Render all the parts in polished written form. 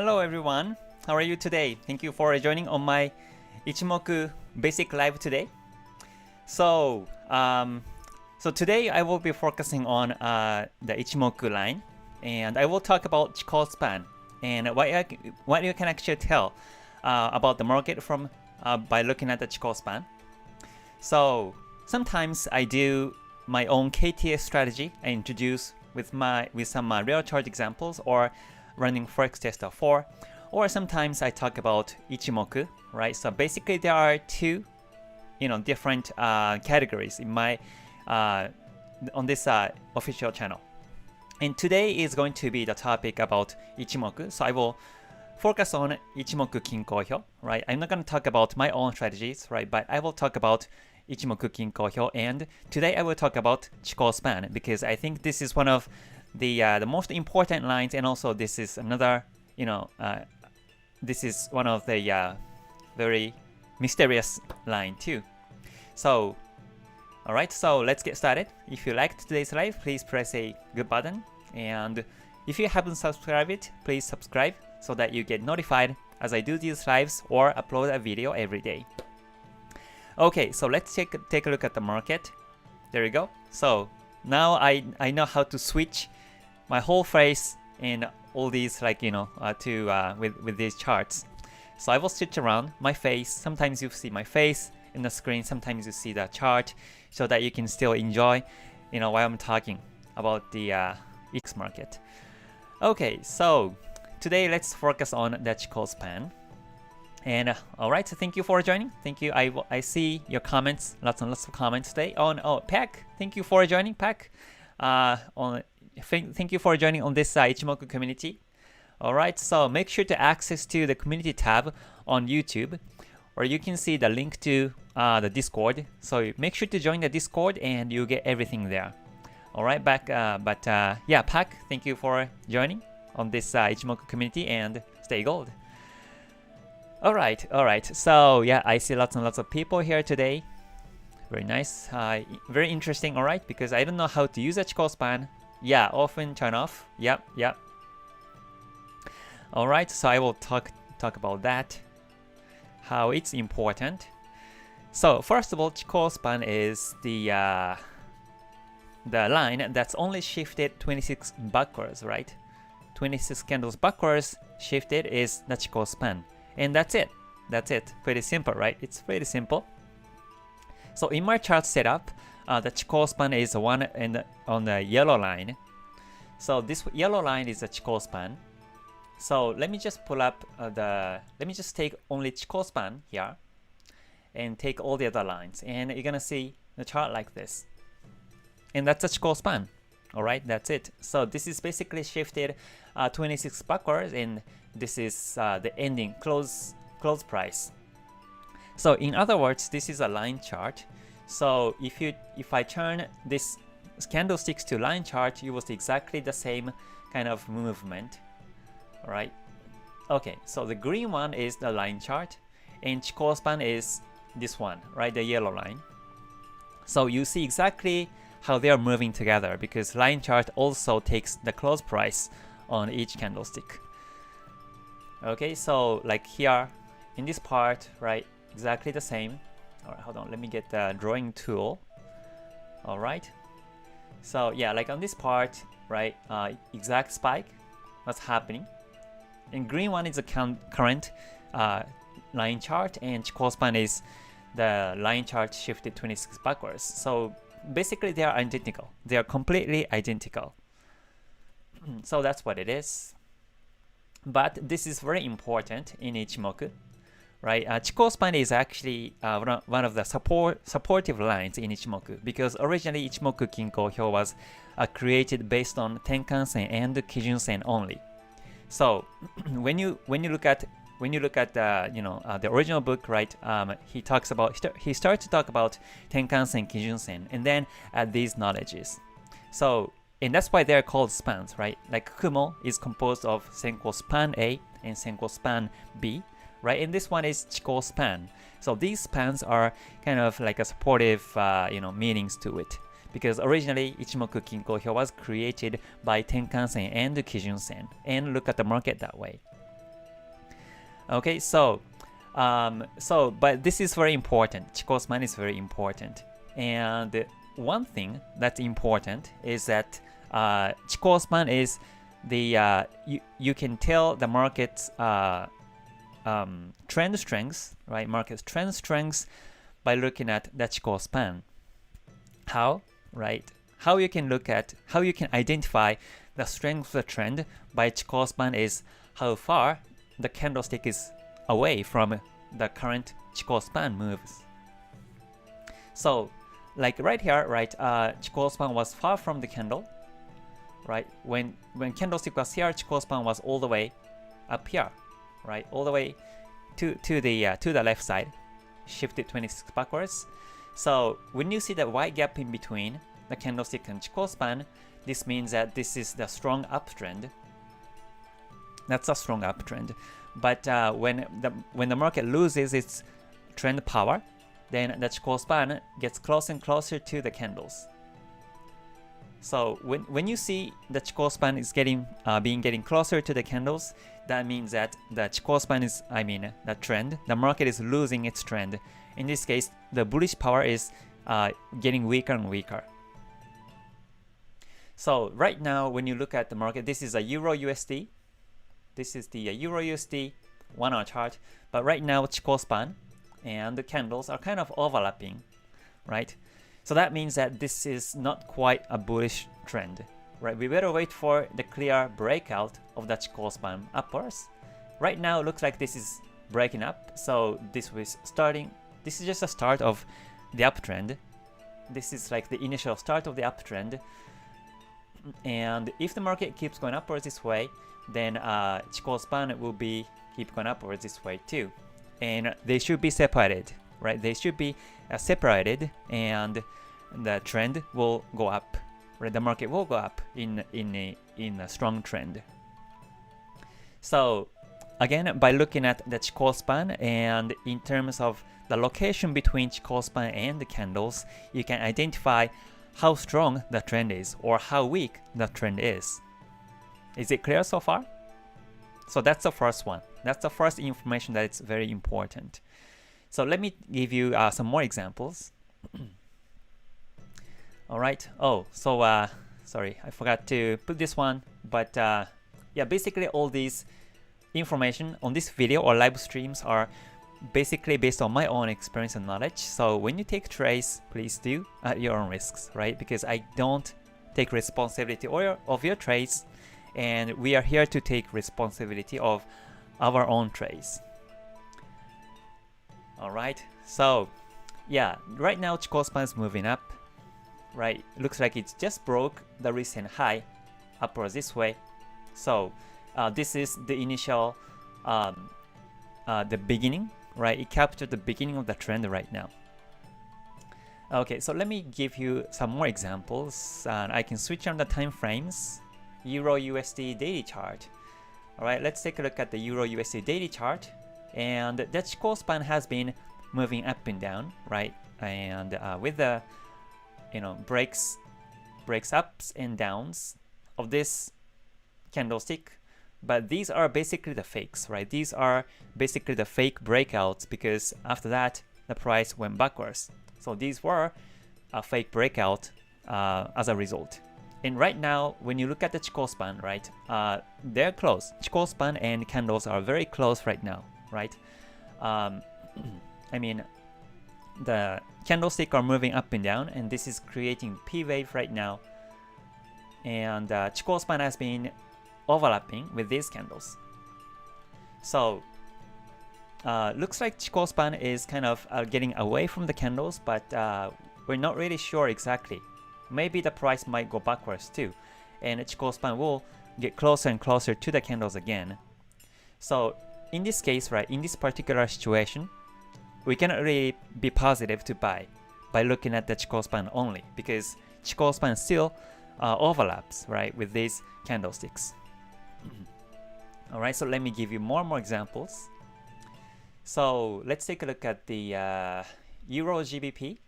Hello everyone, how are you today? Thank you for joining on my Ichimoku Basic Live today. So today I will be focusing on the Ichimoku line, and I will talk about Chikou Span and what you can actually tell about the market from by looking at the Chikou Span. So sometimes I do my own KTS strategy. I introduce with some real chart examples or running Forex Tester 4, or sometimes I talk about Ichimoku, right? So basically there are two, different categories in my on this official channel. And today is going to be the topic about Ichimoku. So I will focus on Ichimoku Kinko Hyo, right? I'm not going to talk about my own strategies, right? But I will talk about Ichimoku Kinko Hyo, and today I will talk about Chikou Span because I think this is one of the most important lines, and also this is another, this is one of the very mysterious line too. So, alright, so let's get started. If you liked today's live, please press a good button, and if you haven't subscribed, please subscribe so that you get notified as I do these lives or upload a video every day. Okay, so let's take a look at the market. There you go. So now I know how to switch my whole face and all these with these charts. So I will switch around my face. Sometimes you see my face in the screen, sometimes you see the chart, so that you can still enjoy, while I'm talking about the X market. Okay, so today let's focus on the Chikou Span. And alright, so thank you for joining. Thank you. I see your comments, lots and lots of comments today. Pack, thank you for joining, Pack. Thank you for joining on this Ichimoku community. Alright, so make sure to access to the community tab on YouTube, or you can see the link to the Discord. So make sure to join the Discord and you get everything there. Alright, Pack, thank you for joining on this Ichimoku community, and stay gold. Alright, so yeah, I see lots and lots of people here today. Very nice, very interesting, alright, because I don't know how to use a Chikou Span. Yeah, often turn off. Yep. Alright, so I will talk about that, how it's important. So first of all, Chikou Span is the line that's only shifted 26 backwards, right? 26 candles backwards shifted is the Chikou Span. And that's it. Pretty simple, right? It's pretty simple. So in my chart setup, the Chikou Span is the one on the yellow line. So this yellow line is the Chikou Span. So let me just pull up let me just take only Chikou Span here and take all the other lines, and you're gonna see the chart like this. And that's a Chikou Span. Alright, that's it. So this is basically shifted 26 backwards, and this is the ending close price. So in other words, this is a line chart. So if I turn this candlesticks to line chart, you will see exactly the same kind of movement. Alright. Okay, so the green one is the line chart, and Chikou Span is this one, right? The yellow line. So you see exactly how they are moving together, because line chart also takes the close price on each candlestick. Okay, so like here in this part, right, exactly the same. Alright, hold on, let me get the drawing tool. Alright, so yeah, like on this part, right, exact spike, what's happening. And green one is the current line chart, and Chikou Span is the line chart shifted 26 backwards. So basically they are identical. They are completely identical. So that's what it is. But this is very important in Ichimoku, right? Chikou Span is actually one of the supportive lines in Ichimoku, because originally Ichimoku Kinko Hyo was created based on Tenkan-sen and Kijun Sen only. So when you look at the original book, right? He starts to talk about Tenkan-sen, Kijun-sen, and then add these knowledges. So, and that's why they're called spans, right? Like Kumo is composed of Senko Span A and Senko Span B, right? And this one is Chikou Span. So these spans are kind of like a supportive, meanings to it. because originally Ichimoku Kinko-hyo was created by Tenkan-sen and Kijun-sen, and look at the market that way. Okay, but this is very important. Chikou Span is very important. And one thing that's important is that Chikou Span is the you can tell the market's trend strengths, right? Market's trend strengths by looking at the Chikou Span. How, right? How you can identify the strength of the trend by Chikou Span is how far the candlestick is away from the current Chikou Span moves. So, like right here, right? Chikou Span was far from the candle, right? When candlestick was here, Chikou Span was all the way up here, right? All the way to the left side, shifted 26 backwards. So when you see the white gap in between the candlestick and Chikou Span, this means that this is the strong uptrend. That's a strong uptrend. But when the market loses its trend power, then the Chikou Span gets closer and closer to the candles. So when you see the Chikou Span is getting closer to the candles, that means that the Chikou Span is, the trend, the market is losing its trend. In this case, the bullish power is getting weaker and weaker. So right now, when you look at the market, this is a Euro USD. This is the Euro USD 1 hour chart. But right now, Chikou Span and the candles are kind of overlapping, right? So that means that this is not quite a bullish trend, right? We better wait for the clear breakout of the Chikou Span upwards. Right now, it looks like this is breaking up. So this is just a start of the uptrend. This is like the initial start of the uptrend. And if the market keeps going upwards this way, then Chikou Span will keep going upwards this way too. And they should be separated, right? They should be separated, and the trend will go up, right? The market will go up in a strong trend. So again, by looking at the Chikou Span and in terms of the location between Chikou Span and the candles, you can identify how strong the trend is or how weak the trend is. Is it clear so far? So that's the first one. That's the first information that is very important. So let me give you some more examples. All right. Oh, so sorry, I forgot to put this one. But yeah, basically all these information on this video or live streams are basically based on my own experience and knowledge. So when you take trades, please do at your own risks, right? Because I don't take responsibility of your trades, and we are here to take responsibility of our own trades. All right. So yeah, right now Chikou Span is moving up, right? Looks like it just broke the recent high upwards this way. So this is the initial, the beginning, right? It captured the beginning of the trend right now. Okay, so let me give you some more examples. I can switch on the time frames. Euro USD daily chart. All right, let's take a look at the Euro USD daily chart. And the Chikou Span has been moving up and down, right? And with the breaks ups and downs of this candlestick. But these are basically the fakes, right? These are basically the fake breakouts, because after that the price went backwards. So these were a fake breakout as a result. And right now, when you look at the Chikou Span, right, they're close. Chikou Span and candles are very close right now, right? The candlestick are moving up and down, and this is creating P wave right now. And Chikou Span has been overlapping with these candles. So looks like Chikou Span is kind of getting away from the candles, but we're not really sure exactly. Maybe the price might go backwards too, and Chikou Span will get closer and closer to the candles again. So in this case, right, in this particular situation, we cannot really be positive to buy by looking at the Chikou Span only, because Chikou Span still overlaps, right, with these candlesticks. All right, so let me give you more and more examples. So let's take a look at the Euro GBP.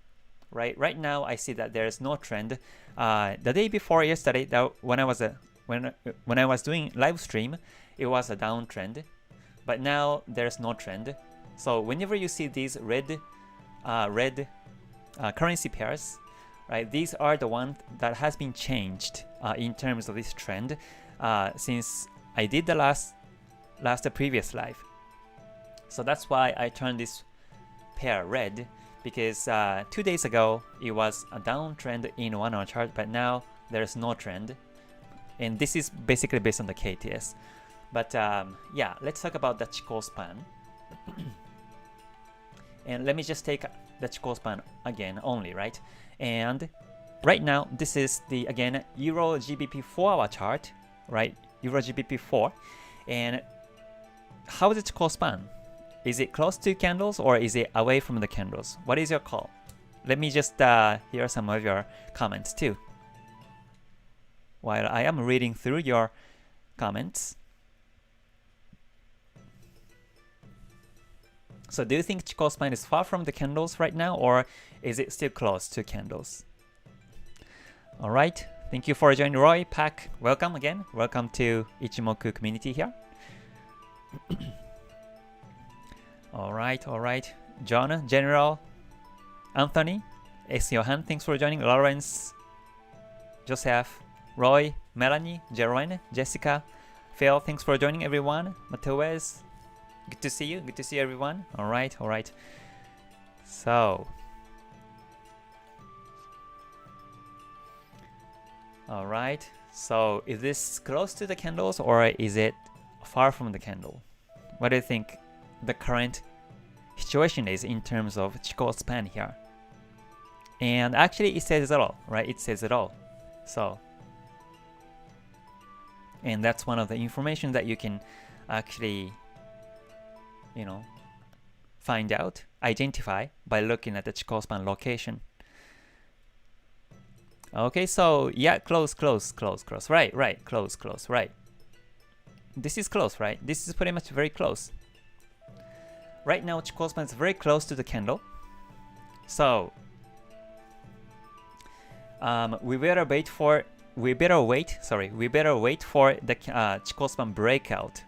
Right now, I see that there is no trend. The day before yesterday, when I was doing live stream, it was a downtrend. but now there's no trend. So whenever you see these red currency pairs, right, these are the ones that has been changed in terms of this trend since I did the previous live. So that's why I turned this pair red, because 2 days ago it was a downtrend in 1 hour chart, but now there's no trend, and this is basically based on the KTS. But yeah, let's talk about the Chikou Span. And let me just take the Chikou Span again only, right? And right now this is the again Euro GBP 4-hour chart, right? Euro GBP 4, and how is it Chikou Span? Is it close to candles or is it away from the candles? What is your call? Let me just hear some of your comments too, while I am reading through your comments. So do you think Chikou Span is far from the candles right now, or is it still close to candles? Alright, thank you for joining, Roy, Pak, welcome again. Welcome to Ichimoku community here. Alright. John, General, Anthony, S. Johan, thanks for joining. Lawrence, Joseph, Roy, Melanie, Jeroen, Jessica, Phil, thanks for joining everyone. Mateus, good to see you. Good to see everyone. Alright. So, alright. So, is this close to the candles or is it far from the candle? What do you think the current situation is in terms of Chikou Span here? And actually it says it all, right? It says it all. So, and that's one of the information that you can actually, you know, find out, identify by looking at the Chikou Span location. Okay, so yeah, close, right, close, right. This is close, right? This is pretty much very close. Right now, Chikou Span is very close to the candle. So, we better wait for the Chikou Span breakout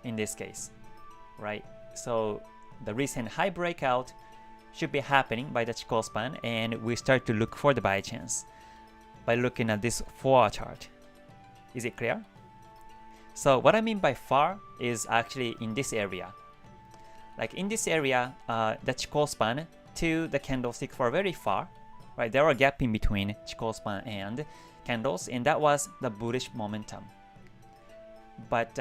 in this case, right? So, the recent high breakout should be happening by the Chikou Span, and we start to look for the buy chance by looking at this 4-hour chart. Is it clear? So, what I mean by far is actually in this area. Like in this area, the Chikou Span to the candlesticks were very far, right? There were a gap in between Chikou Span and candles, and that was the bullish momentum. But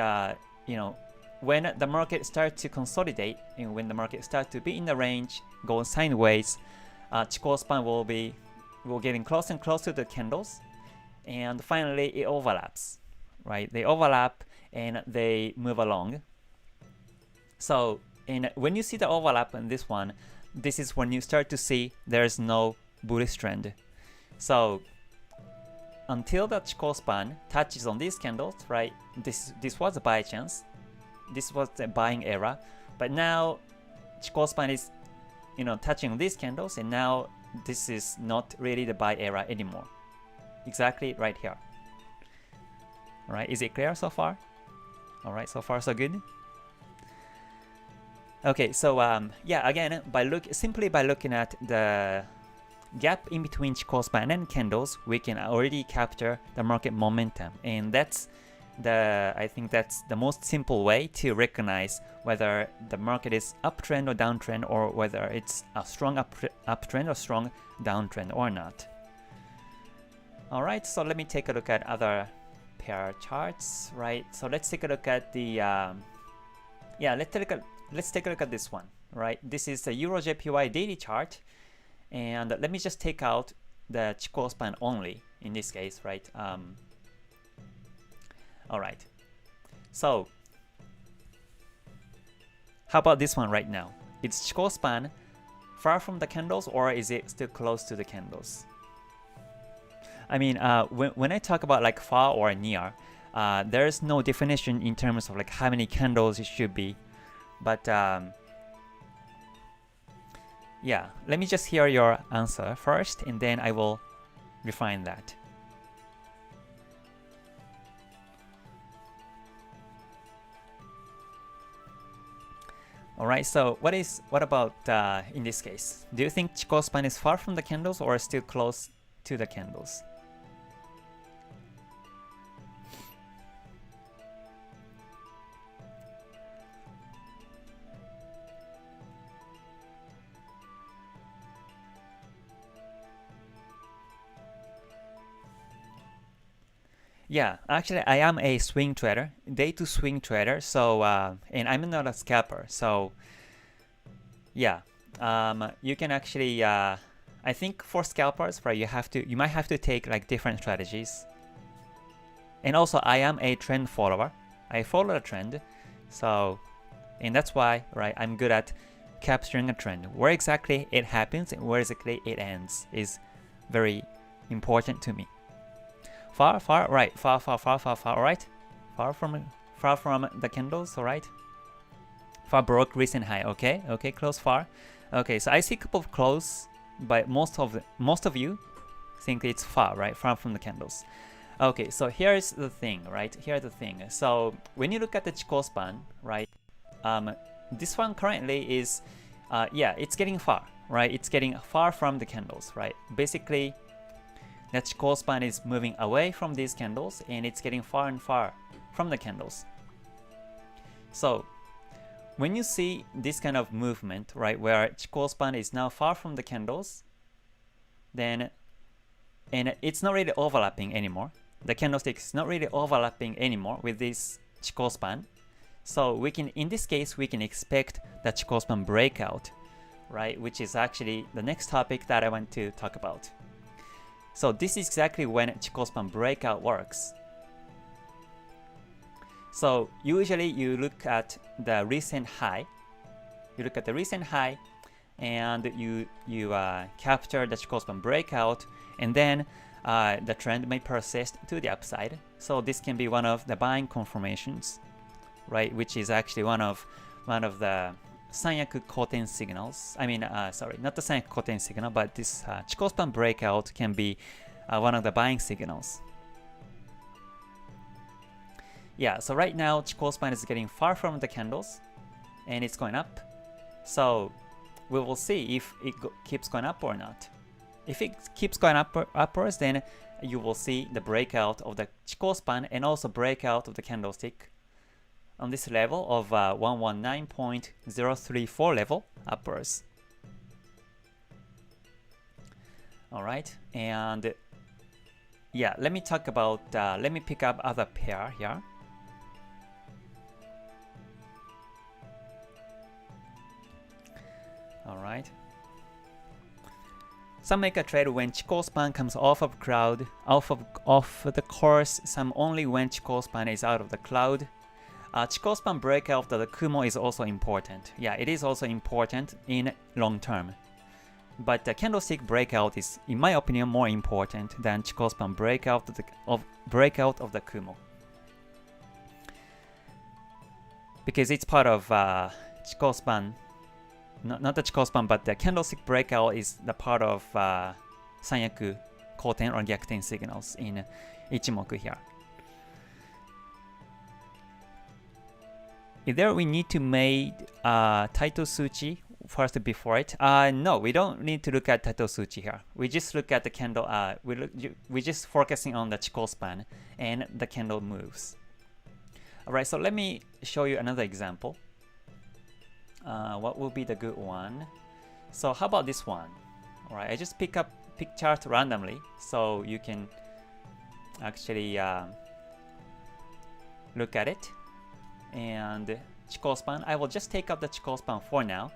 you know, when the market starts to consolidate and when the market starts to be in the range, go sideways, Chikou Span will getting close and close to the candles, and finally it overlaps, right? They overlap and they move along. So, and when you see the overlap in this one, this is when you start to see there's no bullish trend. So until the Chikou Span touches on these candles, right? This was a buy chance. This was the buying era. But now Chikou Span is, you know, touching on these candles, and now this is not really the buy era anymore. Exactly right here. All right, is it clear so far? All right, so far so good. Okay, so yeah, again, simply by looking at the gap in between Chikou Span and candles, we can already capture the market momentum, and I think that's the most simple way to recognize whether the market is uptrend or downtrend, or whether it's a strong uptrend or strong downtrend or not. All right, so let me take a look at other pair charts, right? So let's take a look at the let's take a look at this one, right? This is the Euro JPY daily chart, and let me just take out the Chikou Span only in this case, right? All right. So, how about this one right now? It's Chikou Span far from the candles, or is it still close to the candles? I mean, when I talk about like far or near, there's no definition in terms of like how many candles it should be. But yeah, let me just hear your answer first, and then I will refine that. Alright, so what about in this case? Do you think Chikou Span is far from the candles or still close to the candles? Yeah, actually I am a swing trader, day to swing trader, so and I'm not a scalper, so yeah, you can actually I think for scalpers, right, you might have to take like different strategies. And also I am a trend follower. I follow a trend, so and that's why, right, I'm good at capturing a trend. Where exactly it happens and where exactly it ends is very important to me. Far, right, far, right? Far from the candles, alright? Far broke recent high, okay? Okay, close far. Okay, so I see a couple of close, but most of you think it's far, right? Far from the candles. Okay, so here's the thing, right? Here's the thing. So when you look at the Chikou Span, right? This one currently is, yeah, it's getting far, right? It's getting far from the candles, right? Basically, the Chikou Span is moving away from these candles and it's getting far and far from the candles. So when you see this kind of movement, right, where Chikou Span is now far from the candles, then and it's not really overlapping anymore. The candlestick is not really overlapping anymore with this Chikou Span. So we can, in this case, we can expect the Chikou Span breakout, right, which is actually the next topic that I want to talk about. So this is exactly when Chikou Span breakout works. So usually you look at the recent high. You look at the recent high, and you capture the Chikou Span breakout, and then the trend may persist to the upside. So this can be one of the buying confirmations, right? Which is actually one of the Sanyaku Koten signals. I mean, sorry, not the Sanyaku Koten signal, but this Chikou Span breakout can be one of the buying signals. Yeah, so right now Chikou Span is getting far from the candles, and it's going up. So we will see if it keeps going up or not. If it keeps going upwards, then you will see the breakout of the Chikou Span and also breakout of the candlestick on this level of 119.034 level upwards. Alright, and yeah, let me talk about, let me pick up other pair here. Alright. Some make a trade when Chikou Span comes off of cloud, off the course, some only when Chikou Span is out of the cloud. Chikou Span breakout of the Kumo is also important. Yeah, it is also important in long term. But the candlestick breakout is, in my opinion, more important than Chikou Span breakout of the Kumo. Because it's part of Chikou Span, not the Chikou Span, but the candlestick breakout is the part of Sanyaku Koten or Gyakuten signals in Ichimoku here. Either we need to make Taito Suchi first before it. No, we don't need to look at Taito Suchi here. We just look at the candle. We just focusing on the Chikou Span and the candle moves. Alright, so let me show you another example. What will be the good one? So how about this one? Alright, I just pick chart randomly, so you can actually look at it. And Chikou Span, I will just take up the Chikou Span for now.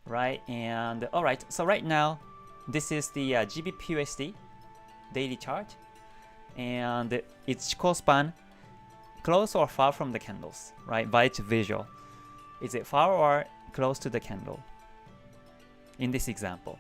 Right, and alright, so right now, this is the GBPUSD daily chart. And it's Chikou Span close or far from the candles, right, by its visual. Is it far or close to the candle in this example?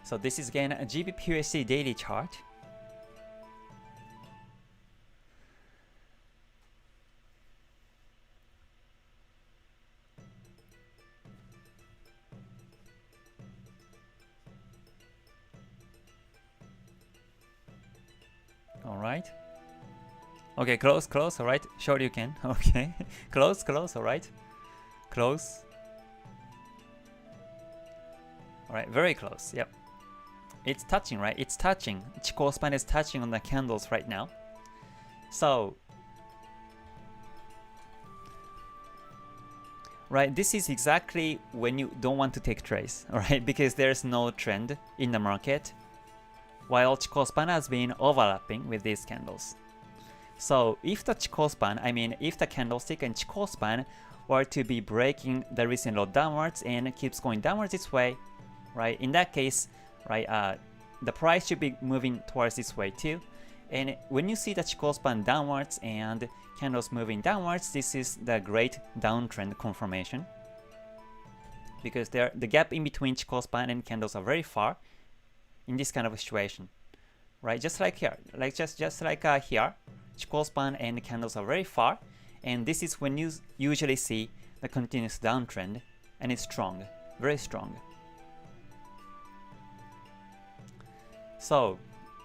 So this is again a GBPUSD daily chart. Okay, close, close, alright. Sure you can. Okay. Close, close, alright. Close. Alright, very close, yep. It's touching, right? It's touching. Chikou Span is touching on the candles right now. So, right, this is exactly when you don't want to take trades, alright? Because there's no trend in the market, while Chikou Span has been overlapping with these candles. So if the Chikou Span, I mean if the candlestick and Chikou Span were to be breaking the recent low downwards and keeps going downwards this way, right? In that case, right, the price should be moving towards this way too. And when you see the Chikou Span downwards and candles moving downwards, this is the great downtrend confirmation, because the gap in between Chikou Span and candles are very far in this kind of situation, right? Just like here, like just like here, Chikou Span and candles are very far, and this is when you usually see the continuous downtrend, and it's strong, very strong. So,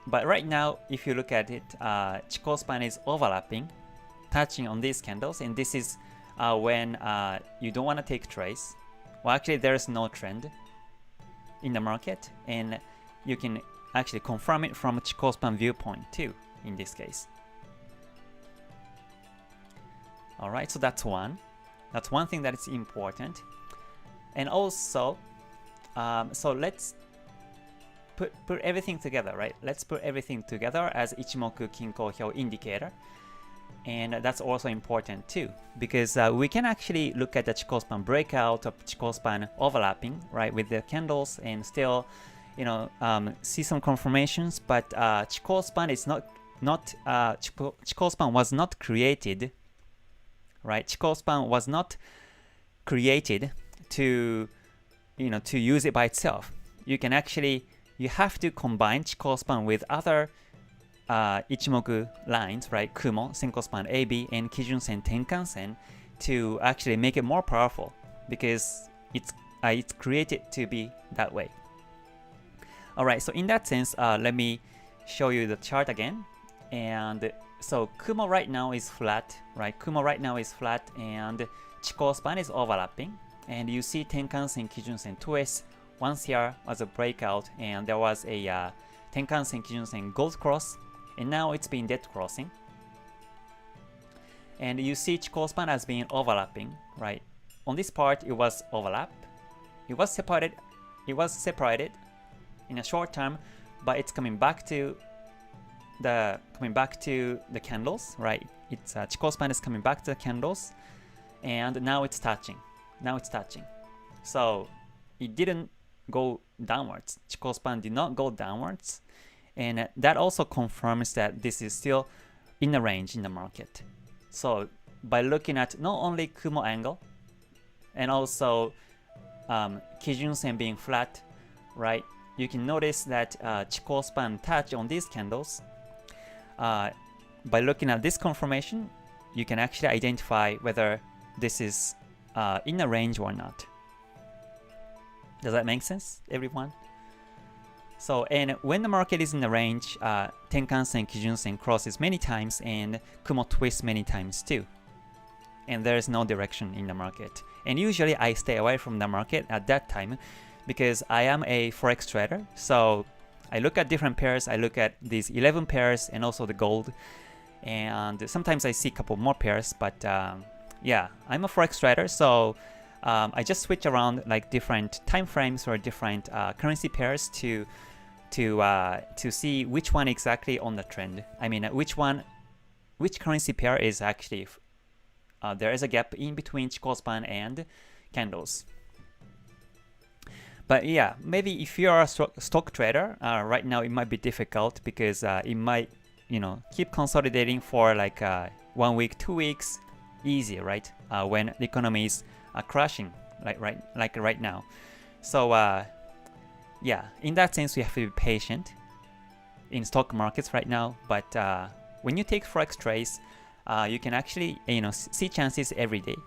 but right now, if you look at it, Chikou Span is overlapping, touching on these candles, and this is when you don't want to take trades. Well, actually, there's no trend in the market, and you can actually confirm it from a Chikou Span viewpoint too, in this case. Alright, so that's one. That's one thing that is important. And also, so let's put everything together, right? Let's put everything together as Ichimoku Kinko Hyo indicator. And that's also important too, because we can actually look at the Chikou Span breakout or Chikou Span overlapping, right, with the candles, and still, you know, see some confirmations. But Chikou Span is Chikou Span was not created, right? Chikou Span was not created to, you know, to use it by itself. You can actually, you have to combine Chikou Span with other Ichimoku lines, right? Kumo, Senko Span AB, and Kijun Sen, Tenkan Sen, to actually make it more powerful, because it's created to be that way. Alright, so in that sense, let me show you the chart again. And so Kumo right now is flat, right? Kumo right now is flat, and Chikou Span is overlapping. And you see Tenkan Sen, Kijun Sen, 2S. Once here was a breakout, and there was a Tenkan Sen, Kijun Sen gold cross, and now it's been dead crossing. And you see Chikou Span has been overlapping, right? On this part, it was overlap. It was separated in a short term, but it's coming back to the candles, right? It's Chikou Span is coming back to the candles, and now it's touching. So it didn't go downwards. Chikou Span did not go downwards, and that also confirms that this is still in the range in the market. So by looking at not only Kumo angle and also Kijun Sen being flat, right? You can notice that Chikou Span touch on these candles. By looking at this confirmation, you can actually identify whether this is in a range or not. Does that make sense, everyone? So, and when the market is in the range, Tenkan Sen, Kijun Sen crosses many times, and Kumo twists many times too. And there is no direction in the market. And usually I stay away from the market at that time, because I am a Forex trader. So I look at different pairs. I look at these 11 pairs and also the gold. And sometimes I see a couple more pairs, but yeah, I'm a Forex trader. So I just switch around like different time frames or different currency pairs to see which one exactly on the trend. I mean, which currency pair is actually there is a gap in between Chikou Span and candles. But yeah, maybe if you are a stock trader, right now it might be difficult, because it might, you know, keep consolidating for like 1 week, 2 weeks, easy, right? When the economy is crashing, like right now. So yeah, in that sense, we have to be patient in stock markets right now. But when you take Forex trades, you can actually, you know, see chances every day.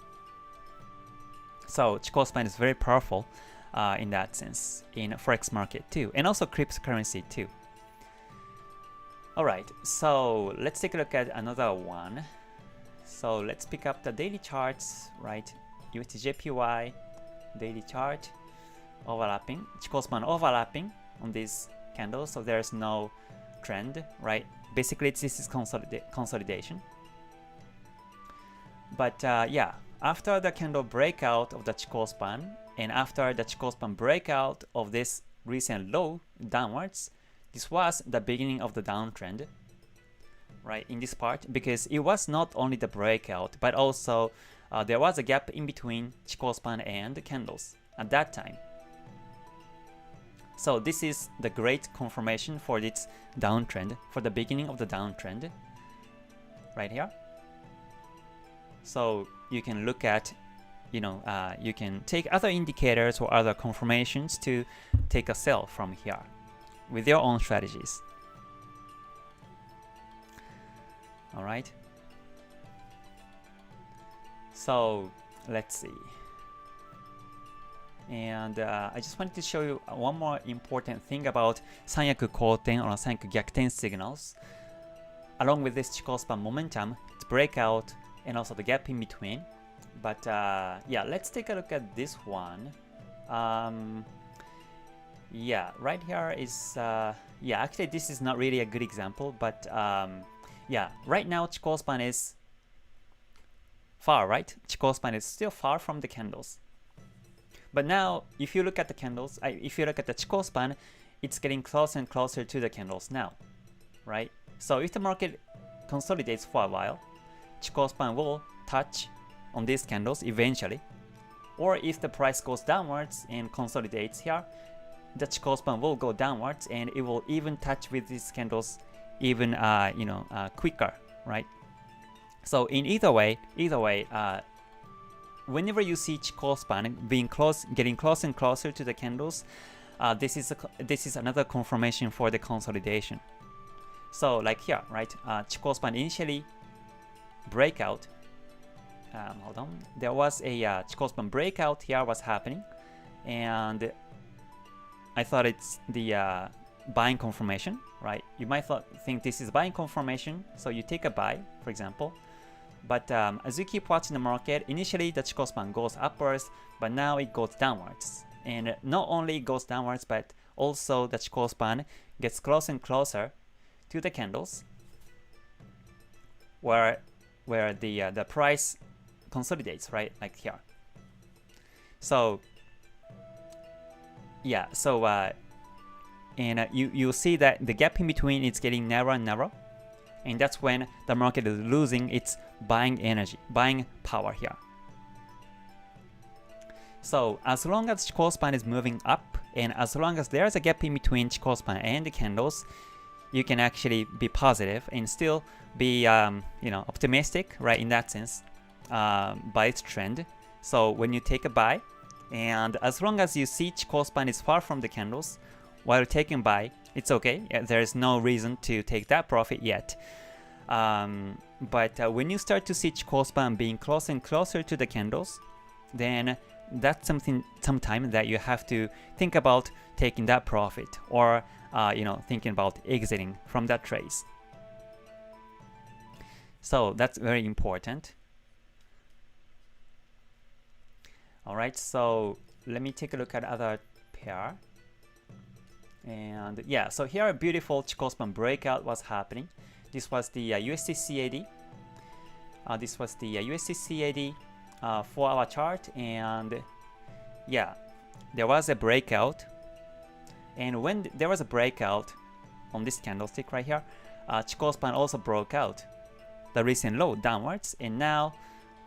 So Chikou Span is very powerful in that sense in Forex market too, and also cryptocurrency too. Alright, so let's take a look at another one. So let's pick up the daily charts, right? USDJPY, daily chart, overlapping, Chikou Span overlapping on these candles, so there's no trend, right? Basically, this is consolidation. But yeah, after the candle breakout of the Chikou Span, and after the Chikou Span breakout of this recent low downwards, this was the beginning of the downtrend, right, in this part, because it was not only the breakout, but also there was a gap in between Chikou Span and the candles at that time. So this is the great confirmation for its downtrend, for the beginning of the downtrend, right here. So you can look at, you can take other indicators or other confirmations to take a sell from here with your own strategies. All right. So let's see. And I just wanted to show you one more important thing about 三役好転 or 三役逆転 signals. Along with this Chikou Span momentum, its breakout and also the gap in between. But yeah, let's take a look at this one. Yeah, right here is yeah, actually this is not really a good example, but yeah, right now Chikou Span is far, right? Chikou Span is still far from the candles. But now, if you look at the candles, if you look at the Chikou Span, it's getting closer and closer to the candles now, right? So if the market consolidates for a while, Chikou Span will touch on these candles eventually. Or if the price goes downwards and consolidates here, the Chikou Span will go downwards and it will even touch with these candles even quicker, right? So in either way, whenever you see Chikou Span getting closer and closer to the candles, this is another confirmation for the consolidation. So like here, right? Chikou Span initially breakout. Hold on. There was a Chikou Span breakout here was happening, and I thought it's the buying confirmation, right? You might think this is buying confirmation, so you take a buy, for example. But as you keep watching the market, initially the Chikou Span goes upwards, but now it goes downwards. And not only it goes downwards, but also the Chikou Span gets closer and closer to the candles, where the price consolidates, right, like here. So yeah, so and you see that the gap in between is getting narrower and narrow, and that's when the market is losing its buying energy, buying power here. So as long as Chikou Span is moving up, and as long as there's a gap in between Chikou Span and the candles, you can actually be positive and still be optimistic, right, in that sense, by its trend. So when you take a buy, and as long as you see Chikou Span is far from the candles while taking buy, it's okay. There is no reason to take that profit yet. But when you start to see Chikou Span being closer and closer to the candles, then that's sometime that you have to think about taking that profit, or thinking about exiting from that trace. So that's very important. All right, so let me take a look at other pair. And yeah, so here a beautiful Chikou Span breakout was happening. This was the USD CAD. This was the USD CAD 4-hour chart, and yeah, there was a breakout. And when there was a breakout on this candlestick right here, Chikou Span also broke out the recent low downwards, and now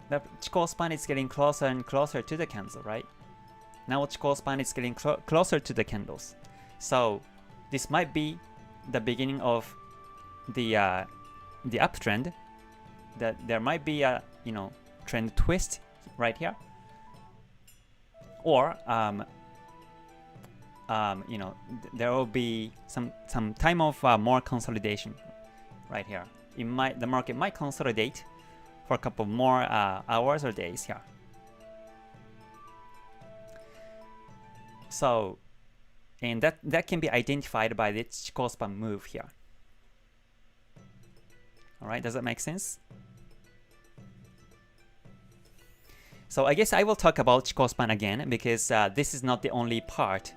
the Chikou Span is getting closer and closer to the candle, right? Now Chikou Span is getting closer to the candles. So this might be the beginning of the uptrend. That there might be a trend twist right here, or there will be some time of more consolidation right here. The market might consolidate for a couple more hours or days here. So, and that can be identified by the Chikou Span move here. All right, does that make sense? So I guess I will talk about Chikou Span again because this is not the only part.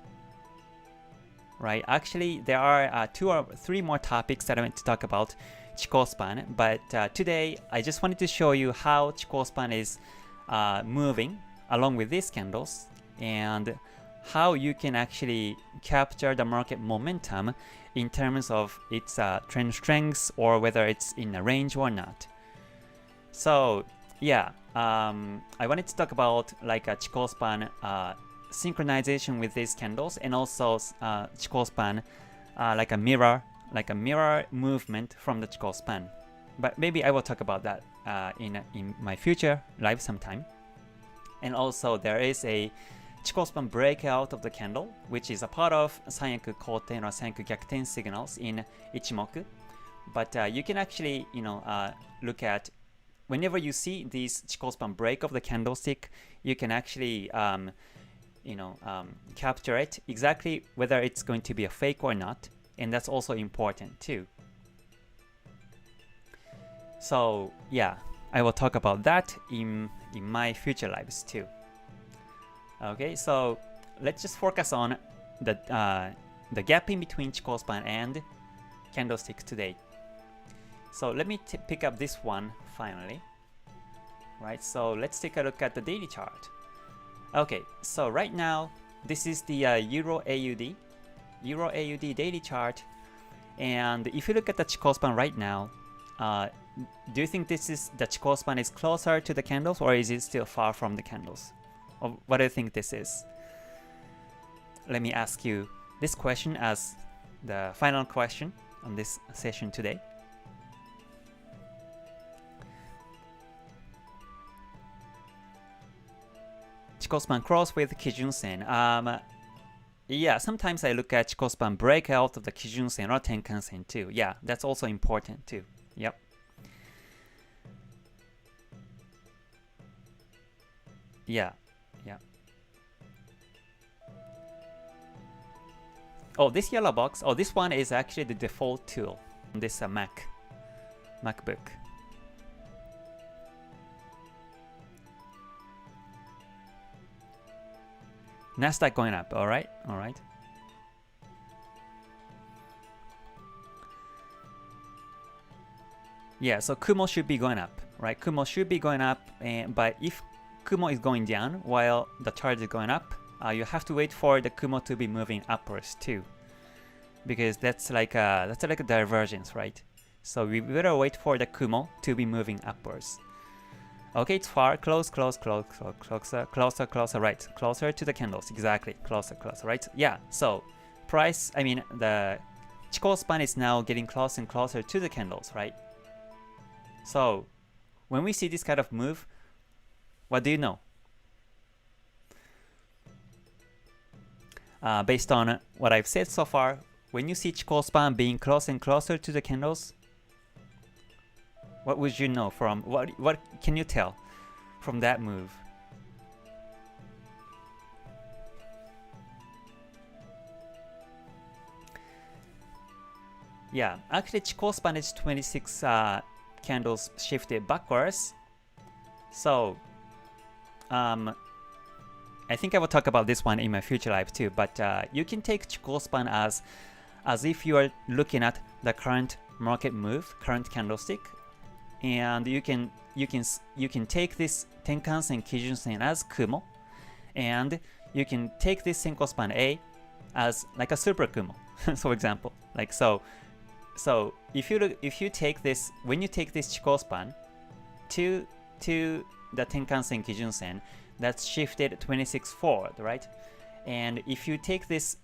Right? Actually, there are 2 or 3 more topics that I want to talk about Chikou Span, but today I just wanted to show you how Chikou Span is moving along with these candles and how you can actually capture the market momentum in terms of its trend strengths or whether it's in a range or not. So yeah, I wanted to talk about like a Chikou Span synchronization with these candles and also Chikou Span like a mirror movement from the Chikou Span. But maybe I will talk about that in my future live sometime. And also there is a Chikou Span breakout of the candle, which is a part of Sanyaku Koten or Sanyaku Gyakuten signals in Ichimoku. But you can actually, look at whenever you see these Chikou Span break of the candlestick, you can actually, capture it exactly whether it's going to be a fake or not, and that's also important too. So yeah, I will talk about that in my future lives too. Okay, so let's just focus on the gap in between Chikou Span and candlestick today. So let me pick up this one finally. Right, so let's take a look at the daily chart. Okay, so right now this is the Euro AUD daily chart, and if you look at the Chikou Span right now, do you think this is the Chikou Span is closer to the candles or is it still far from the candles? Or what do you think this is? Let me ask you this question as the final question on this session today. Chikou Span cross with Kijun Sen. Yeah, sometimes I look at Chikou Span breakout of the Kijun Sen or Tenkan Sen too. Yeah, that's also important too. Yep. Yeah. Oh, this yellow box. Oh, this one is actually the default tool on this MacBook. Nasdaq going up. All right. Yeah, so Kumo should be going up, right? Kumo should be going up, but if Kumo is going down while the chart is going up, you have to wait for the Kumo to be moving upwards too, because that's like a divergence, right? So we better wait for the Kumo to be moving upwards. Okay, it's far, closer, right? Closer to the candles, exactly, closer, right? Yeah, so the Chikou Span is now getting closer and closer to the candles, right? So when we see this kind of move, what do you know? Based on what I've said so far, when you see Chikou Span being closer and closer to the candles, what would you know from what can you tell from that move? Yeah, actually Chikou Span is 26 candles shifted backwards. So I think I will talk about this one in my future live too, but you can take Chikou Span as if you are looking at the current market move, current candlestick, and you can take this Tenkan Sen Kijun Sen as Kumo, and you can take this Senko Span A as like a super Kumo, for example. Like so if you take this, when you take this Chikou Span to the Tenkan Sen Kijun Sen, that's shifted 26 forward, right? And if you take this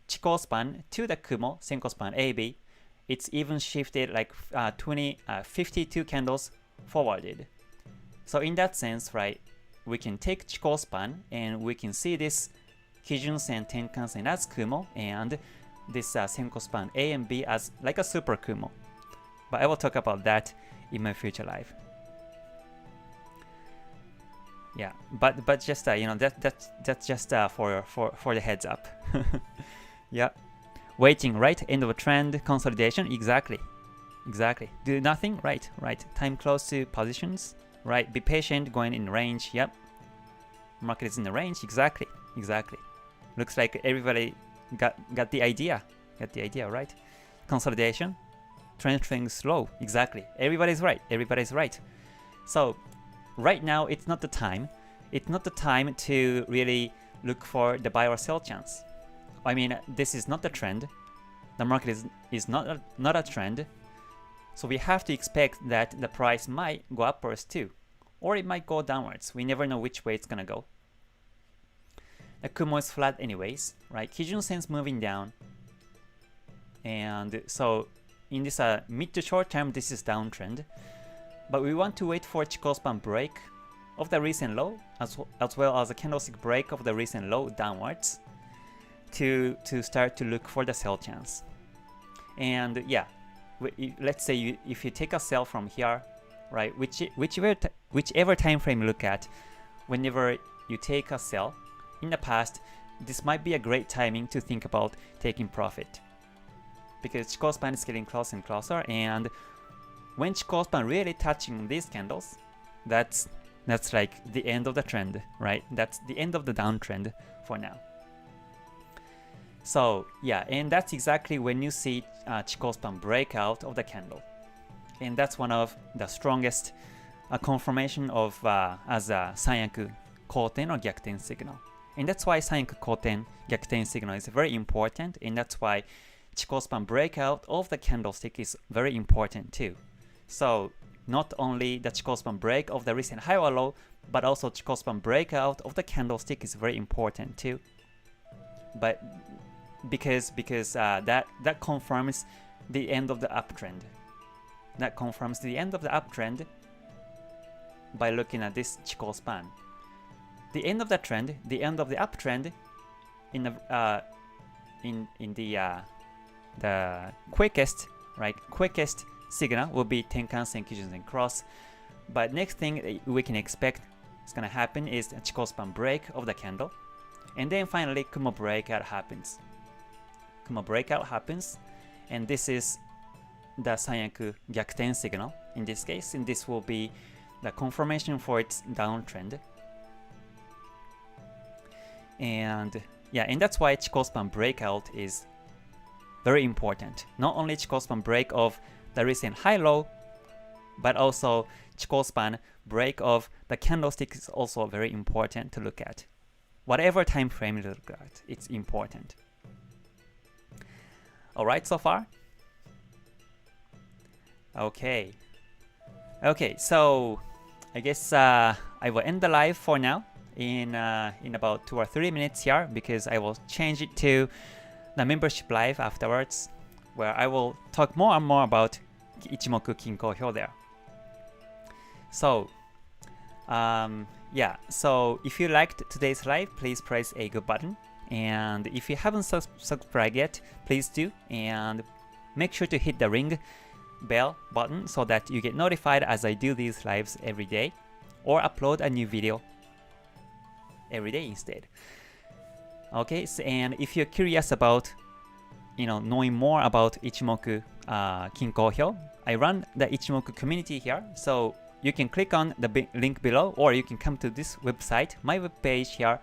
Chikou Span to the Kumo, Senko Span AB, it's even shifted like 52 candles forwarded. So in that sense, right, we can take Chikou Span and we can see this Kijun Sen, Tenkan Sen as Kumo, and this Senko Span A and B as like a super Kumo. But I will talk about that in my future live. Yeah, but just that's just for the heads up. Yeah, waiting, right? End of a trend consolidation. Exactly. exactly. Do nothing, right, right. Time close to positions, right. Be patient, going in range, yep. Market is in the range, exactly, exactly. Looks like everybody got the idea, right. Consolidation, trend slow, exactly. Everybody's right, everybody's right. So right now it's not the time. It's not the time to really look for the buy or sell chance. I mean, this is not the trend. The market is not a trend. So we have to expect that the price might go upwards too, or it might go downwards. We never know which way it's gonna go. The Kumo is flat anyways, right? Kijun Sen's moving down. And so in this mid to short term, this is downtrend. But we want to wait for Chikou Span break of the recent low, as well as a candlestick break of the recent low downwards to start to look for the sell chance. And yeah, let's say if you take a sell from here, right, whichever time frame you look at, whenever you take a sell, in the past, this might be a great timing to think about taking profit. Because Chikou Span is getting closer and closer, and when Chikou Span really touching these candles, that's like the end of the trend, right? That's the end of the downtrend for now. So yeah, and that's exactly when you see Chikou Span breakout of the candle. And that's one of the strongest confirmation of as a Sanyaku Koten or Gyakuten signal. And that's why Sanyaku Koten Gyakuten signal is very important, and that's why Chikou Span breakout of the candlestick is very important too. So not only the Chikou Span break of the recent high or low, but also Chikou Span breakout of the candlestick is very important too. But because that confirms the end of the uptrend. That confirms the end of the uptrend by looking at this Chikou Span. The end of the trend, the end of the uptrend, in the quickest signal will be Tenkan Sen, Kijun Sen cross. But next thing we can expect is gonna happen is a Chikou Span break of the candle, and then finally Kumo breakout happens. Kumo breakout happens, and this is the Sanyaku Gyakuten signal in this case, and this will be the confirmation for its downtrend. And yeah, and that's why Chikou Span breakout is very important. Not only Chikou Span break of the recent high-low, but also Chikou Span break of the candlestick is also very important to look at. Whatever time frame you look at, it's important. Alright so far? Okay. Okay, so I guess I will end the live for now in about 2 or 3 minutes here, because I will change it to the membership live afterwards, where I will talk more and more about Ichimoku Kinko Hyo there. So yeah, so if you liked today's live, please press a good button, and if you haven't subscribed yet, please do, and make sure to hit the ring bell button so that you get notified as I do these lives every day, or upload a new video every day instead. Okay, so, and if you're curious about knowing more about Ichimoku Kinko Hyo, I run the Ichimoku community here, so you can click on the link below, or you can come to this website, my webpage here,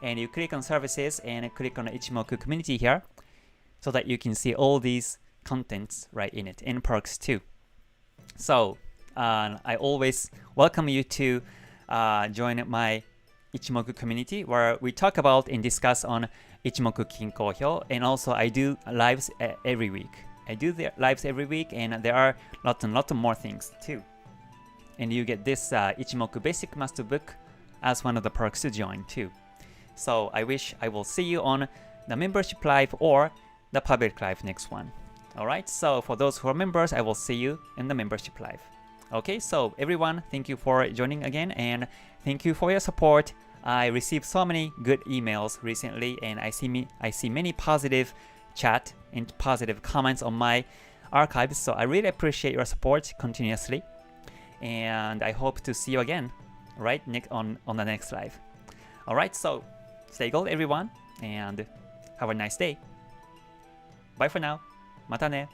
and you click on services and click on the Ichimoku community here, so that you can see all these contents right in it, and perks too. So I always welcome you to join my Ichimoku community, where we talk about and discuss on Ichimoku Kinko Hyo, and also I do lives every week. I do the lives every week, and there are lots and more things too. And you get this Ichimoku Basic Master Book as one of the perks to join too. So I wish I will see you on the membership live or the public live next one. Alright, so for those who are members, I will see you in the membership live. Okay, so everyone, thank you for joining again, and thank you for your support. I received so many good emails recently, and I see many positive chat and positive comments on my archives, so I really appreciate your support continuously, and I hope to see you again right on the next live. Alright, so stay gold everyone, and have a nice day. Bye for now. またね。